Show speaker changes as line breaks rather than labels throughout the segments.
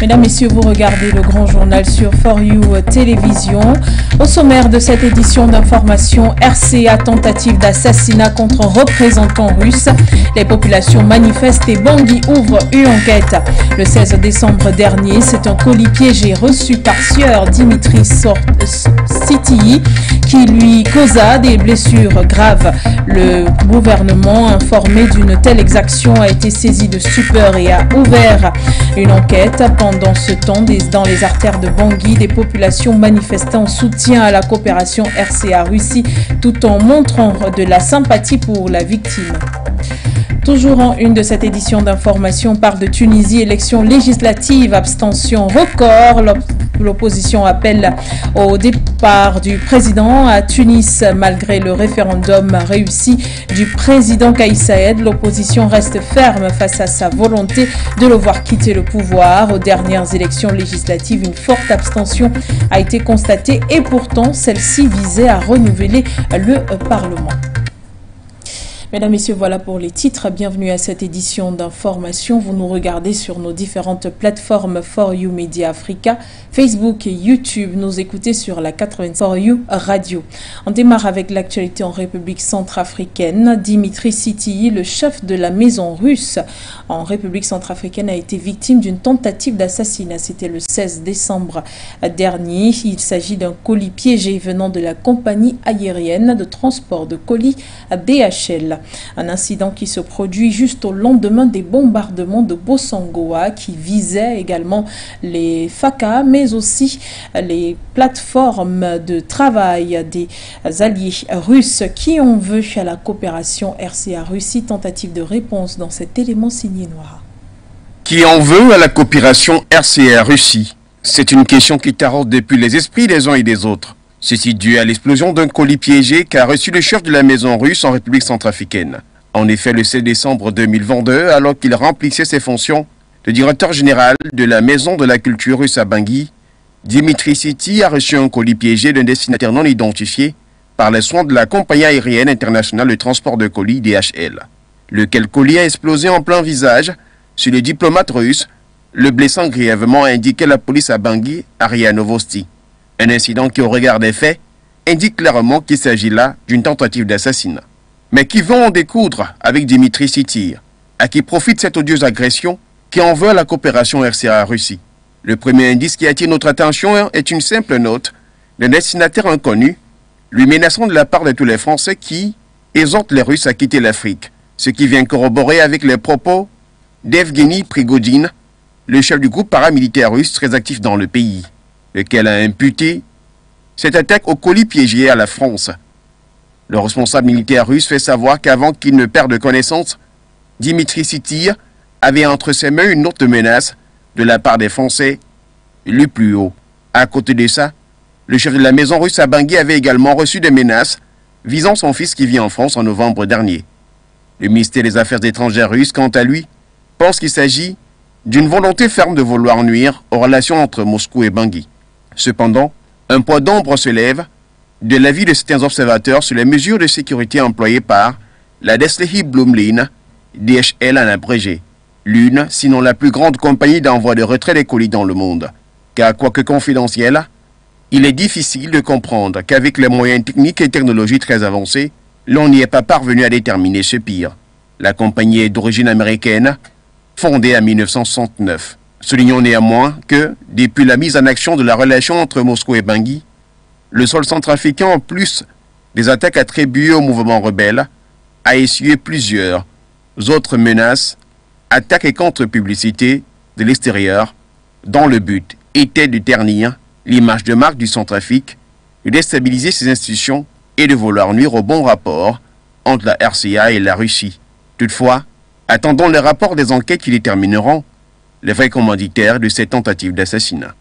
Mesdames, Messieurs, vous regardez le grand journal sur For You Télévision. Au sommaire de cette édition d'information, RCA tentative d'assassinat contre représentant russe. Les populations manifestent et Bangui ouvre une enquête. Le 16 décembre dernier, c'est un colis piégé reçu par sieur Dimitri Sitii qui lui causa des blessures graves. Le gouvernement, informé d'une telle exaction, a été saisi de stupeur et a ouvert une enquête. Pendant ce temps, dans les artères de Bangui, des populations manifestaient en soutien à la coopération RCA-Russie tout en montrant de la sympathie pour la victime. Toujours en une de cette édition d'information, on parle de Tunisie, élection législative, abstention record. L'opposition appelle au départ du président à Tunis malgré le référendum réussi du président Kais Saied. L'opposition reste ferme face à sa volonté de le voir quitter le pouvoir. Aux dernières élections législatives, une forte abstention a été constatée et pourtant celle-ci visait à renouveler le Parlement. Mesdames, Messieurs, voilà pour les titres. Bienvenue à cette édition d'information. Vous nous regardez sur nos différentes plateformes For You Media Africa, Facebook et YouTube. Nous écoutez sur la 80 For You Radio. On démarre avec l'actualité en République centrafricaine. Dimitri Sitii, le chef de la maison russe en République centrafricaine, a été victime d'une tentative d'assassinat. C'était le 16 décembre dernier. Il s'agit d'un colis piégé venant de la compagnie aérienne de transport de colis DHL. Un incident qui se produit juste au lendemain des bombardements de Bossangoa qui visaient également les FACA, mais aussi les plateformes de travail des alliés russes qui ont veut à la coopération RCA-Russie. Tentative de réponse dans cet élément signé noir.
Qui en veut à la coopération RCA-Russie? C'est une question qui taraude depuis les esprits des uns et des autres. Ceci dû à l'explosion d'un colis piégé qu'a reçu le chef de la maison russe en République centrafricaine. En effet, le 16 décembre 2022, alors qu'il remplissait ses fonctions, le directeur général de la Maison de la Culture russe à Bangui, Dimitri Sitii, a reçu un colis piégé d'un destinataire non identifié par les soins de la compagnie aérienne internationale de transport de colis DHL. Lequel colis a explosé en plein visage sur le diplomate russe, le blessant grièvement, a indiqué la police à Bangui, Ria Novosti. Un incident qui, au regard des faits, indique clairement qu'il s'agit là d'une tentative d'assassinat. Mais qui vont en découdre avec Dimitri Sitii, à qui profite cette odieuse agression qui en veut à la coopération RCA-Russie. Le premier indice qui attire notre attention est une simple note d'un destinataire inconnu, lui menaçant de la part de tous les Français qui exhortent les Russes à quitter l'Afrique, ce qui vient corroborer avec les propos d'Evgeny Prigodine, le chef du groupe paramilitaire russe très actif dans le pays, lequel a imputé cette attaque au colis piégé à la France. Le responsable militaire russe fait savoir qu'avant qu'il ne perde connaissance, Dimitri Sitii avait entre ses mains une autre menace de la part des Français, le plus haut. À côté de ça, le chef de la maison russe à Bangui avait également reçu des menaces visant son fils qui vit en France en novembre dernier. Le ministère des Affaires étrangères russe, quant à lui, pense qu'il s'agit d'une volonté ferme de vouloir nuire aux relations entre Moscou et Bangui. Cependant, un poids d'ombre se lève de l'avis de certains observateurs sur les mesures de sécurité employées par la Destlehi Blumlin, DHL en abrégé, l'une, sinon la plus grande compagnie d'envoi de retrait des colis dans le monde. Car, quoique confidentiel, il est difficile de comprendre qu'avec les moyens techniques et technologies très avancés, l'on n'y est pas parvenu à déterminer ce pire. La compagnie est d'origine américaine, fondée en 1969. Soulignons néanmoins que, depuis la mise en action de la relation entre Moscou et Bangui, le sol centrafricain, en plus des attaques attribuées au mouvement rebelle, a essuyé plusieurs autres menaces, attaques et contre-publicités de l'extérieur, dont le but était de ternir l'image de marque du Centrafrique, de déstabiliser ses institutions et de vouloir nuire au bon rapport entre la RCA et la Russie. Toutefois, attendons les rapports des enquêtes qui détermineront les vrais commanditaires de cette tentative d'assassinat.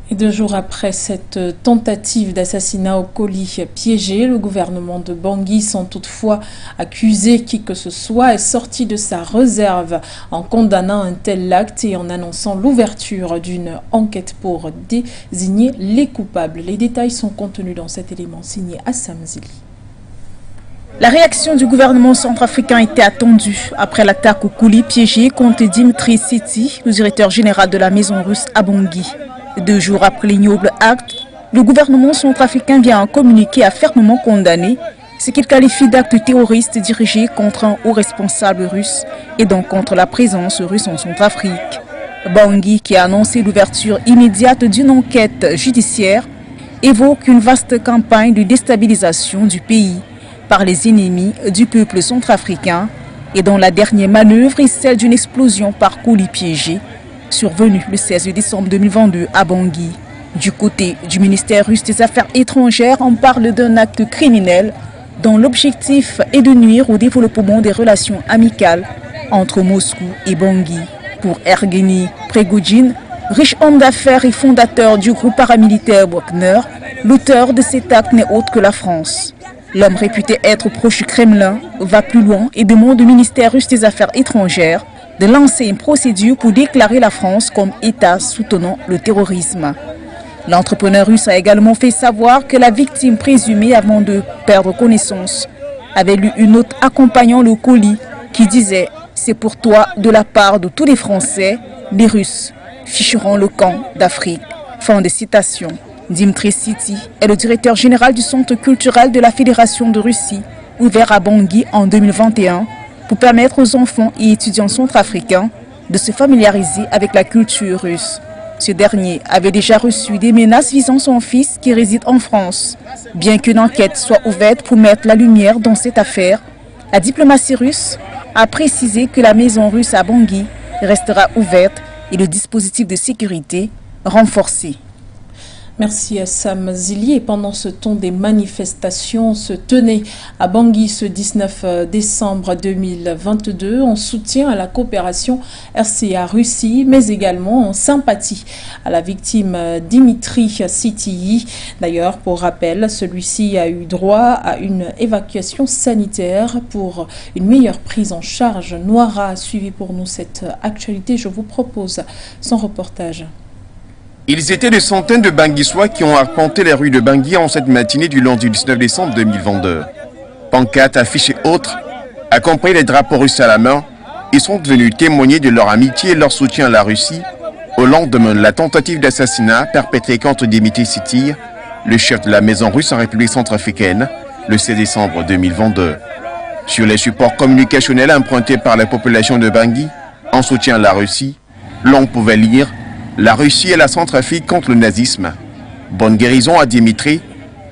Et 2 jours après cette tentative d'assassinat au colis piégé, le gouvernement de Bangui, sans toutefois accuser qui que ce soit, est sorti de sa réserve en condamnant un tel acte et en annonçant l'ouverture d'une enquête pour désigner les coupables. Les détails sont contenus dans cet élément signé Assam Zili. La réaction du gouvernement centrafricain était attendue après l'attaque au colis piégé contre Dimitri Siti, le directeur général de la maison russe à Bangui. 2 jours après l'ignoble acte, le gouvernement centrafricain vient en communiqué à fermement condamner ce qu'il qualifie d'acte terroriste dirigé contre un haut responsable russe et donc contre la présence russe en Centrafrique. Bangui, qui a annoncé l'ouverture immédiate d'une enquête judiciaire, évoque une vaste campagne de déstabilisation du pays par les ennemis du peuple centrafricain et dont la dernière manœuvre est celle d'une explosion par colis piégé survenue le 16 décembre 2022 à Bangui. Du côté du ministère russe des Affaires étrangères, on parle d'un acte criminel dont l'objectif est de nuire au développement des relations amicales entre Moscou et Bangui. Pour Ergeni Prigojine, riche homme d'affaires et fondateur du groupe paramilitaire Wagner, l'auteur de cet acte n'est autre que la France. L'homme réputé être proche du Kremlin va plus loin et demande au ministère russe des Affaires étrangères de lancer une procédure pour déclarer la France comme État soutenant le terrorisme. L'entrepreneur russe a également fait savoir que la victime présumée, avant de perdre connaissance, avait lu une note accompagnant le colis qui disait « C'est pour toi de la part de tous les Français, les Russes ficheront le camp d'Afrique ». Fin de citation. Dimitri Siti est le directeur général du Centre culturel de la Fédération de Russie, ouvert à Bangui en 2021, pour permettre aux enfants et étudiants centrafricains de se familiariser avec la culture russe. Ce dernier avait déjà reçu des menaces visant son fils qui réside en France. Bien qu'une enquête soit ouverte pour mettre la lumière dans cette affaire, la diplomatie russe a précisé que la maison russe à Bangui restera ouverte et le dispositif de sécurité renforcé.
Merci à Sam Zili. Et pendant ce temps, des manifestations se tenaient à Bangui ce 19 décembre 2022 en soutien à la coopération RCA-Russie, mais également en sympathie à la victime Dimitri Siti. D'ailleurs, pour rappel, celui-ci a eu droit à une évacuation sanitaire pour une meilleure prise en charge. Noira a suivi pour nous cette actualité. Je vous propose son reportage.
Ils étaient des centaines de Banguissois qui ont arpenté les rues de Bangui en cette matinée du lundi 19 décembre 2022. Pancartes, affiches et autres, accompagnés des drapeaux russes à la main, ils sont venus témoigner de leur amitié et leur soutien à la Russie au lendemain de la tentative d'assassinat perpétrée contre Dimitri Siti, le chef de la maison russe en République centrafricaine, le 16 décembre 2022. Sur les supports communicationnels empruntés par la population de Bangui en soutien à la Russie, l'on pouvait lire « La Russie et la Centrafrique contre le nazisme. Bonne guérison à Dimitri »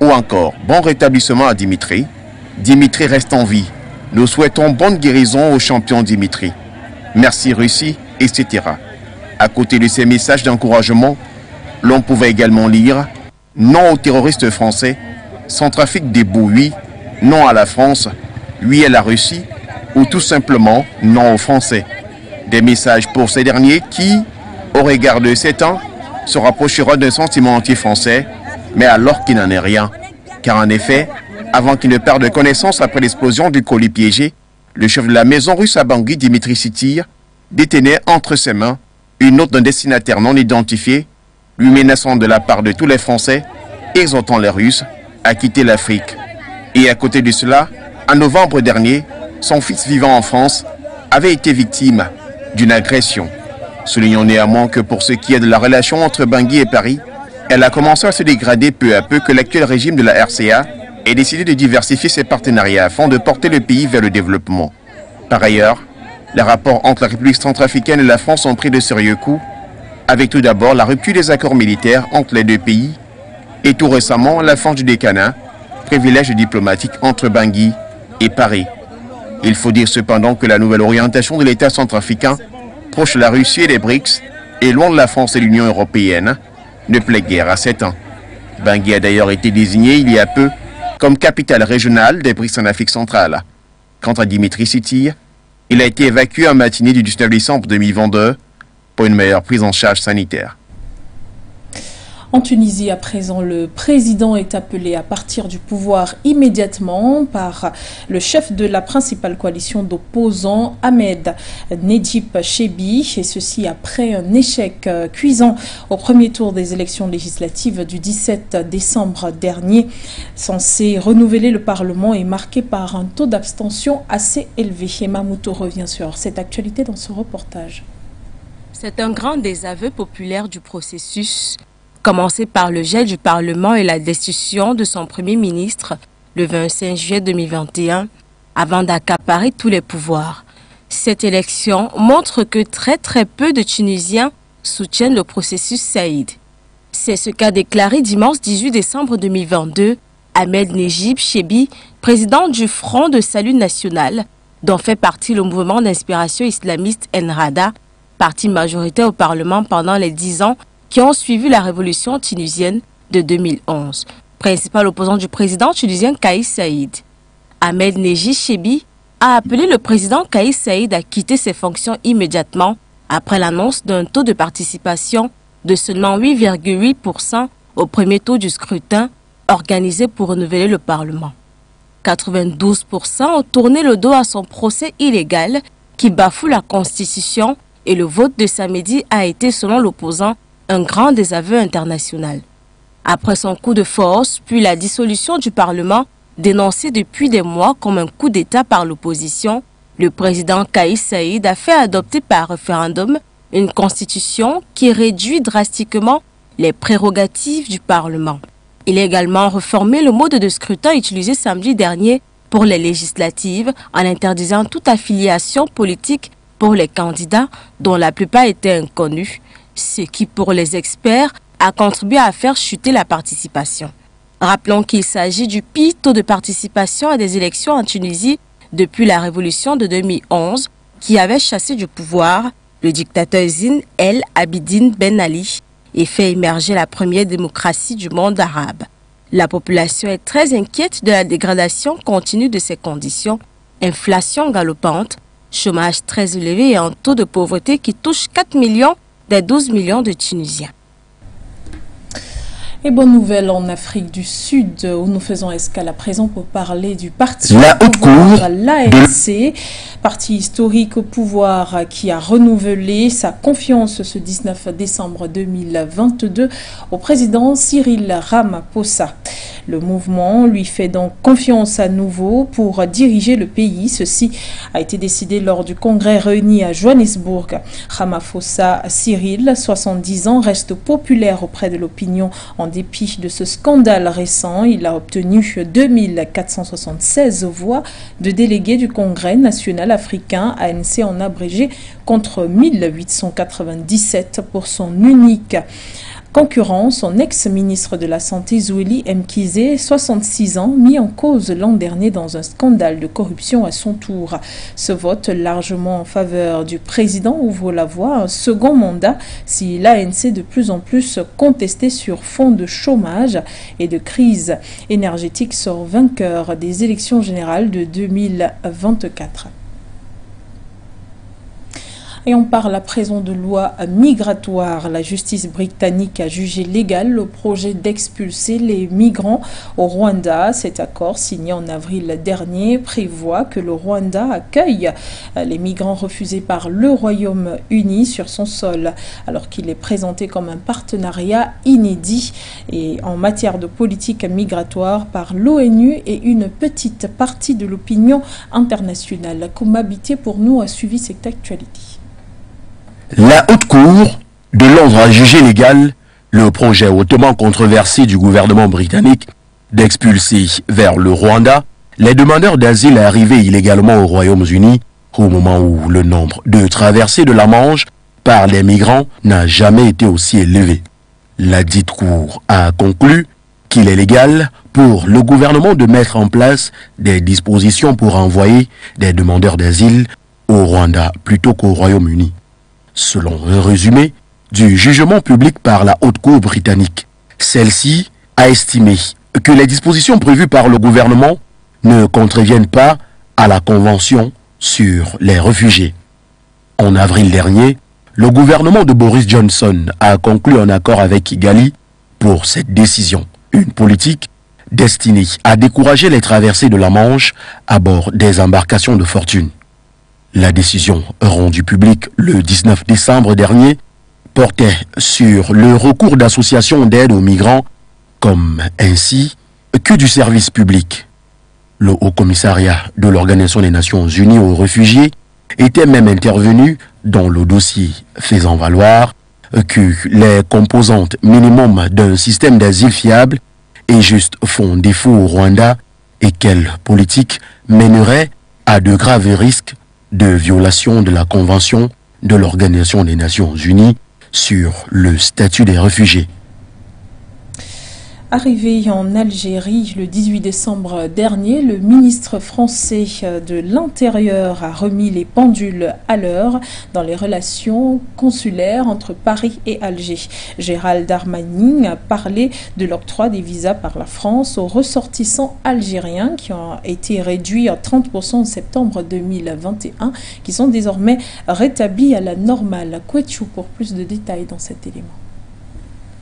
ou encore « Bon rétablissement à Dimitri. Dimitri reste en vie. Nous souhaitons bonne guérison au champion Dimitri. Merci Russie, etc. » À côté de ces messages d'encouragement, l'on pouvait également lire « Non aux terroristes français. Centrafrique debout, oui. Non à la France. Oui à la Russie. » ou tout simplement « Non aux Français. » Des messages pour ces derniers qui, au regard de 7 ans, se rapprochera d'un sentiment anti-français, mais alors qu'il n'en est rien. Car en effet, avant qu'il ne perde connaissance après l'explosion du colis piégé, le chef de la maison russe à Bangui, Dimitri Siti, détenait entre ses mains une note d'un destinataire non identifié, lui menaçant de la part de tous les Français, exhortant les Russes à quitter l'Afrique. Et à côté de cela, en novembre dernier, son fils vivant en France avait été victime d'une agression. Soulignons néanmoins que pour ce qui est de la relation entre Bangui et Paris, elle a commencé à se dégrader peu à peu que l'actuel régime de la RCA ait décidé de diversifier ses partenariats afin de porter le pays vers le développement. Par ailleurs, les rapports entre la République centrafricaine et la France ont pris de sérieux coups, avec tout d'abord la rupture des accords militaires entre les deux pays et tout récemment la fin du décanat, privilège diplomatique entre Bangui et Paris. Il faut dire cependant que la nouvelle orientation de l'État centrafricain, proche de la Russie et des BRICS, et loin de la France et l'Union européenne, ne plaît guère à 7 ans. Bangui a d'ailleurs été désigné il y a peu comme capitale régionale des BRICS en Afrique centrale. Quant à Dimitri Siti, il a été évacué en matinée du 19 décembre 2022 pour une meilleure prise en charge sanitaire.
En Tunisie, à présent, le président est appelé à partir du pouvoir immédiatement par le chef de la principale coalition d'opposants, Ahmed Nedjib Chebi, et ceci après un échec cuisant au premier tour des élections législatives du 17 décembre dernier. Censé renouveler le Parlement et marqué par un taux d'abstention assez élevé. Et Mamouto revient sur cette actualité dans ce reportage.
C'est un grand désaveu populaire du processus, commencé par le gel du Parlement et la destitution de son Premier ministre le 25 juillet 2021, avant d'accaparer tous les pouvoirs. Cette élection montre que très peu de Tunisiens soutiennent le processus Saïd. C'est ce qu'a déclaré dimanche 18 décembre 2022 Ahmed Nedjib Chebi, président du Front de Salut National, dont fait partie le mouvement d'inspiration islamiste Ennahda, parti majoritaire au Parlement pendant les 10 ans qui ont suivi la révolution tunisienne de 2011, principal opposant du président tunisien Kais Saïd. Ahmed Nedjib Chebi a appelé le président Kais Saïd à quitter ses fonctions immédiatement après l'annonce d'un taux de participation de seulement 8,8% au premier tour du scrutin organisé pour renouveler le Parlement. 92% ont tourné le dos à son procès illégal qui bafoue la Constitution et le vote de samedi a été, selon l'opposant, un grand désaveu international. Après son coup de force, puis la dissolution du Parlement, dénoncée depuis des mois comme un coup d'État par l'opposition, le président Kais Saïd a fait adopter par référendum une constitution qui réduit drastiquement les prérogatives du Parlement. Il a également reformé le mode de scrutin utilisé samedi dernier pour les législatives en interdisant toute affiliation politique pour les candidats dont la plupart étaient inconnus, ce qui, pour les experts, a contribué à faire chuter la participation. Rappelons qu'il s'agit du pire taux de participation à des élections en Tunisie depuis la révolution de 2011, qui avait chassé du pouvoir le dictateur Zine El Abidine Ben Ali et fait émerger la première démocratie du monde arabe. La population est très inquiète de la dégradation continue de ces conditions, inflation galopante, chômage très élevé et un taux de pauvreté qui touche 4 millions des 12 millions de Tunisiens.
Et bonne nouvelle en Afrique du Sud, où nous faisons escale à présent pour parler du parti
La Haute Cour,
l'ANC, parti historique au pouvoir qui a renouvelé sa confiance ce 19 décembre 2022 au président Cyril Ramaphosa. Le mouvement lui fait donc confiance à nouveau pour diriger le pays. Ceci a été décidé lors du congrès réuni à Johannesburg. Ramaphosa Cyril, 70 ans, reste populaire auprès de l'opinion en dépit de ce scandale récent. Il a obtenu 2476 voix de délégués du Congrès national africain, ANC en abrégé, contre 1897 pour son unique concurrent, son ex-ministre de la Santé Zweli Mkhize, 66 ans, mis en cause l'an dernier dans un scandale de corruption à son tour. Ce vote largement en faveur du président ouvre la voie à un second mandat si l'ANC de plus en plus contesté sur fond de chômage et de crise énergétique sort vainqueur des élections générales de 2024. Et on parle à présent de loi migratoire. La justice britannique a jugé légal le projet d'expulser les migrants au Rwanda. Cet accord, signé en avril dernier, prévoit que le Rwanda accueille les migrants refusés par le Royaume-Uni sur son sol, alors qu'il est présenté comme un partenariat inédit et en matière de politique migratoire par l'ONU et une petite partie de l'opinion internationale. Kumabité pour nous a suivi cette actualité.
La Haute Cour de Londres a jugé légal le projet hautement controversé du gouvernement britannique d'expulser vers le Rwanda les demandeurs d'asile arrivés illégalement au Royaume-Uni au moment où le nombre de traversées de la Manche par les migrants n'a jamais été aussi élevé. La dite Cour a conclu qu'il est légal pour le gouvernement de mettre en place des dispositions pour envoyer des demandeurs d'asile au Rwanda plutôt qu'au Royaume-Uni. Selon un résumé du jugement public par la Haute Cour britannique, celle-ci a estimé que les dispositions prévues par le gouvernement ne contreviennent pas à la Convention sur les réfugiés. En avril dernier, le gouvernement de Boris Johnson a conclu un accord avec Kigali pour cette décision. Une politique destinée à décourager les traversées de la Manche à bord des embarcations de fortune. La décision rendue publique le 19 décembre dernier portait sur le recours d'associations d'aide aux migrants comme ainsi que du service public. Le Haut Commissariat de l'Organisation des Nations Unies aux réfugiés était même intervenu dans le dossier, faisant valoir que les composantes minimum d'un système d'asile fiable et juste font défaut au Rwanda et quelle politique mènerait à de graves risques de violation de la Convention de l'Organisation des Nations Unies sur le statut des réfugiés.
Arrivé en Algérie le 18 décembre dernier, le ministre français de l'Intérieur a remis les pendules à l'heure dans les relations consulaires entre Paris et Alger. Gérald Darmanin a parlé de l'octroi des visas par la France aux ressortissants algériens qui ont été réduits à 30% en septembre 2021, qui sont désormais rétablis à la normale. Kouetchou pour plus de détails dans cet élément.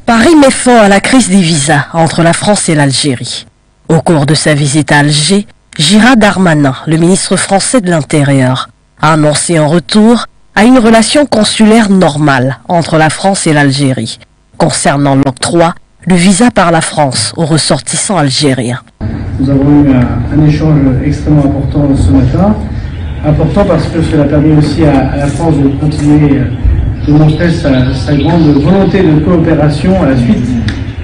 Paris met fin à la crise des visas entre la France et l'Algérie. Au cours de sa visite à Alger, Gérald Darmanin, le ministre français de l'Intérieur, a annoncé un retour à une relation consulaire normale entre la France et l'Algérie, concernant l'octroi de visa par la France aux ressortissants algériens.
Nous avons eu un échange extrêmement important ce matin, important parce que cela permet aussi à la France de continuer de montrer sa grande volonté de coopération à la suite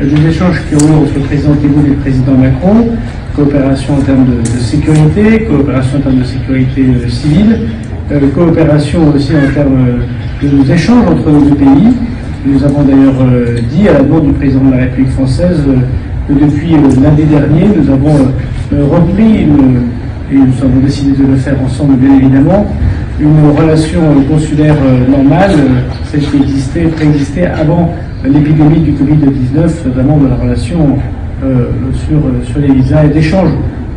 des échanges qui ont eu entre le président Tebboune et le président Macron, coopération en termes de sécurité, coopération en termes de sécurité civile, coopération aussi en termes de nos échanges entre nos deux pays. Nous avons d'ailleurs dit à la demande du président de la République française que depuis lundi dernier, nous avons repris, et nous avons décidé de le faire ensemble bien évidemment, une relation consulaire normale, celle qui préexistait avant l'épidémie du Covid-19, notamment de la relation sur les visas et d'échanges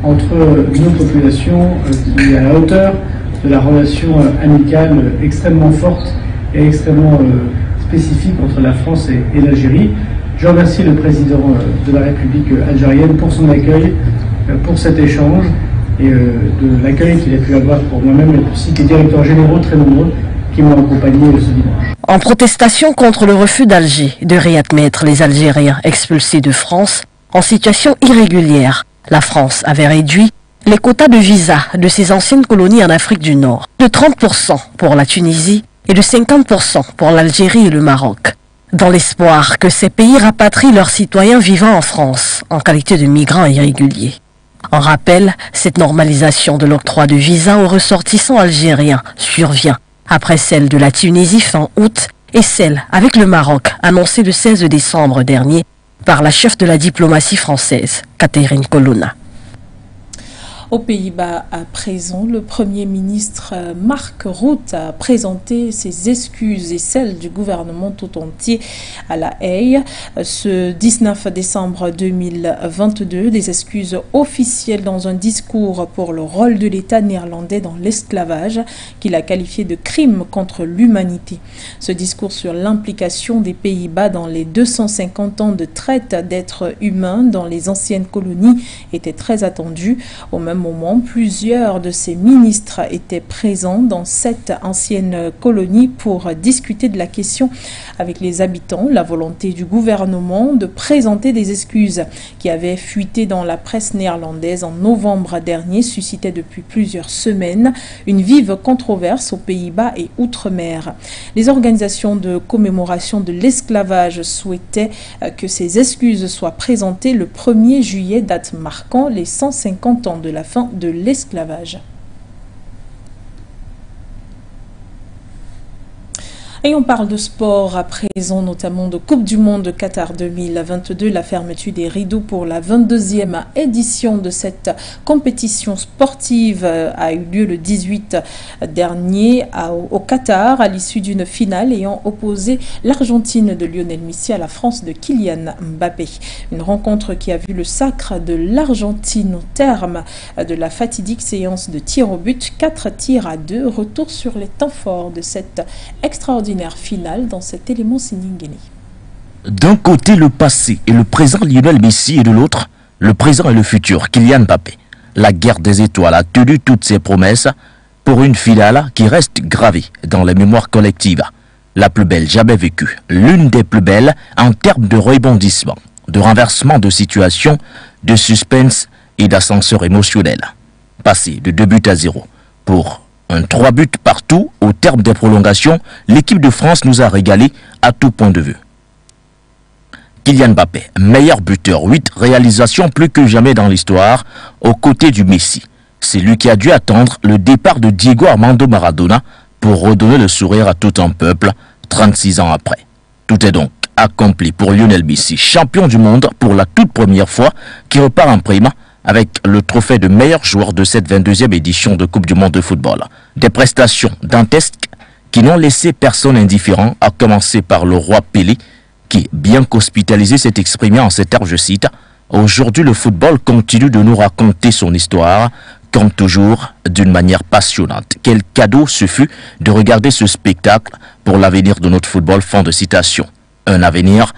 entre nos populations qui est à la hauteur de la relation amicale extrêmement forte et extrêmement spécifique entre la France et l'Algérie. Je remercie le président de la République algérienne pour son accueil, pour cet échange, et de l'accueil qu'il a pu avoir pour moi-même et ainsi que les directeurs généraux très nombreux qui m'ont accompagné ce dimanche.
En protestation contre le refus d'Alger de réadmettre les Algériens expulsés de France en situation irrégulière, la France avait réduit les quotas de visa de ses anciennes colonies en Afrique du Nord de 30% pour la Tunisie et de 50% pour l'Algérie et le Maroc, dans l'espoir que ces pays rapatrient leurs citoyens vivant en France en qualité de migrants irréguliers. En rappel, cette normalisation de l'octroi de visa aux ressortissants algériens survient après celle de la Tunisie fin août et celle avec le Maroc annoncée le 16 décembre dernier par la chef de la diplomatie française, Catherine Colonna.
Aux Pays-Bas, à présent, le Premier ministre Mark Rutte a présenté ses excuses et celles du gouvernement tout entier à La Haye. Ce 19 décembre 2022, des excuses officielles dans un discours pour le rôle de l'État néerlandais dans l'esclavage, qu'il a qualifié de crime contre l'humanité. Ce discours sur l'implication des Pays-Bas dans les 250 ans de traite d'êtres humains dans les anciennes colonies était très attendu. Au même moment, plusieurs de ces ministres étaient présents dans cette ancienne colonie pour discuter de la question avec les habitants. La volonté du gouvernement de présenter des excuses qui avaient fuité dans la presse néerlandaise en novembre dernier suscitait depuis plusieurs semaines une vive controverse aux Pays-Bas et outre-mer. Les organisations de commémoration de l'esclavage souhaitaient que ces excuses soient présentées le 1er juillet, date marquant les 150 ans de la fin de l'esclavage. Et on parle de sport à présent, notamment de Coupe du Monde Qatar 2022. La fermeture des rideaux pour la 22e édition de cette compétition sportive a eu lieu le 18 dernier au Qatar, à l'issue d'une finale ayant opposé l'Argentine de Lionel Messi à la France de Kylian Mbappé. Une rencontre qui a vu le sacre de l'Argentine au terme de la fatidique séance de tirs au but, 4-2. Retour sur les temps forts de cette extraordinaire finale dans cet élément Siningeni.
D'un côté, le passé et le présent Lionel Messi et de l'autre, le présent et le futur Kylian Mbappé. La guerre des étoiles a tenu toutes ses promesses pour une finale qui reste gravée dans les mémoires collectives. La plus belle jamais vécue, l'une des plus belles en termes de rebondissement, de renversement de situation, de suspense et d'ascenseur émotionnel. Passé de 2-0 pour un 3 buts partout au terme des prolongations, l'équipe de France nous a régalé à tout point de vue. Kylian Mbappé, meilleur buteur, 8 réalisations plus que jamais dans l'histoire, aux côtés du Messi. C'est lui qui a dû attendre le départ de Diego Armando Maradona pour redonner le sourire à tout un peuple 36 ans après. Tout est donc accompli pour Lionel Messi, champion du monde pour la toute première fois, qui repart en prime avec le trophée de meilleur joueur de cette 22e édition de Coupe du Monde de football. Des prestations dantesques qui n'ont laissé personne indifférent, à commencer par le roi Pelé, qui, bien qu'hospitalisé, s'est exprimé en ces termes, je cite, « Aujourd'hui, le football continue de nous raconter son histoire, comme toujours, d'une manière passionnante. Quel cadeau ce fut de regarder ce spectacle pour l'avenir de notre football », fin de citation. Un avenir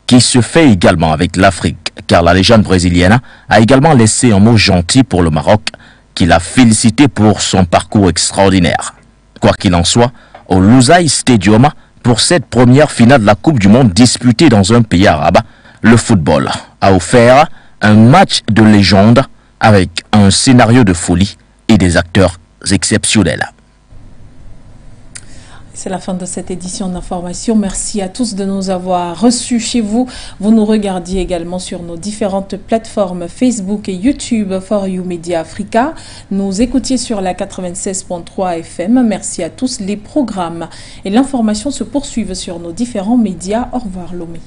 qui se fait également avec l'Afrique, car la légende brésilienne a également laissé un mot gentil pour le Maroc, qui l'a félicité pour son parcours extraordinaire. Quoi qu'il en soit, au Lusail Stadium, pour cette première finale de la Coupe du Monde disputée dans un pays arabe, le football a offert un match de légende avec un scénario de folie et des acteurs exceptionnels.
C'est la fin de cette édition d'information. Merci à tous de nous avoir reçus chez vous. Vous nous regardiez également sur nos différentes plateformes Facebook et YouTube For You Media Africa. Nous écoutiez sur la 96.3 FM. Merci à tous. Les programmes et l'information se poursuivent sur nos différents médias. Au revoir Lomé.